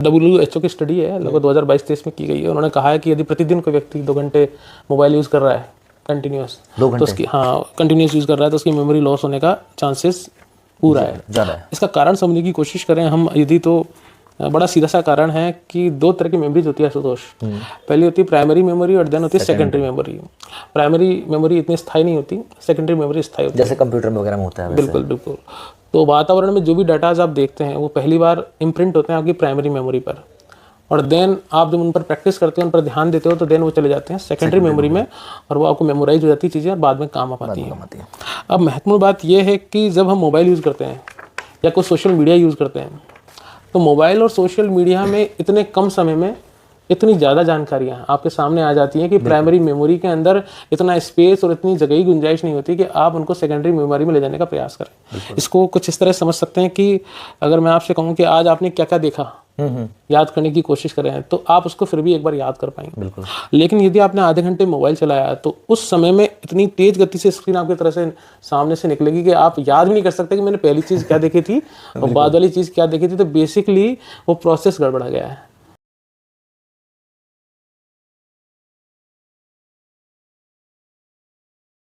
WHO की study है, लगभग 2022-23 में की गई है। उन्होंने कहा है कि यदि प्रतिदिन कोई व्यक्ति 2 घंटे मोबाइल यूज़ कर रहा है कंटिन्यूस, तो उसकी कंटिन्यूस यूज़ कर रहा है तो उसकी मेमोरी लॉस होने का चांसेस पूरा है, ज़्यादा है। इसका कारण समझने की कोशिश करें हम यदि, तो बड़ा सीधा सा कारण है कि 2 तरह की मेमोरीज होती है आशुतोष। पहली होती है प्राइमरी मेमोरी और देन होती है सेकेंडरी मेमोरी। प्राइमरी मेमोरी इतनी स्थायी नहीं होती, सेकेंडरी मेमोरी स्थायी होती है, जैसे कंप्यूटर वगैरह में होता है। बिल्कुल बिल्कुल। तो वातावरण में जो भी डाटाज आप देखते हैं वो पहली बार इम्प्रिंट होते हैं आपकी प्राइमरी मेमोरी पर, और देन आप जब उन पर प्रैक्टिस करते हो, उन पर ध्यान देते हो, तो देन वो चले जाते हैं सेकेंडरी मेमोरी में, और वो आपको मेमोराइज हो जाती है चीज़ें और बाद में काम आ पाती हैं। अब महत्वपूर्ण बात यह है कि जब हम मोबाइल यूज़ करते हैं या कोई सोशल मीडिया यूज़ करते हैं, तो मोबाइल और सोशल मीडिया में इतने कम समय में इतनी ज़्यादा जानकारियाँ आपके सामने आ जाती हैं कि प्राइमरी मेमोरी के अंदर इतना स्पेस और इतनी जगह की गुंजाइश नहीं होती कि आप उनको सेकेंडरी मेमोरी में ले जाने का प्रयास करें। इसको कुछ इस तरह समझ सकते हैं कि अगर मैं आपसे कहूँ कि आज आपने क्या क्या देखा, याद करने की कोशिश करें, तो आप उसको फिर भी एक बार याद कर पाएंगे। बिल्कुल। लेकिन यदि आपने आधे घंटे मोबाइल चलाया तो उस समय में इतनी तेज गति से स्क्रीन आपकी तरह से सामने से निकलेगी कि आप याद भी नहीं कर सकते कि मैंने पहली चीज़ क्या देखी थी और बाद वाली चीज़ क्या देखी थी। तो बेसिकली वो प्रोसेस गड़बड़ा गया है।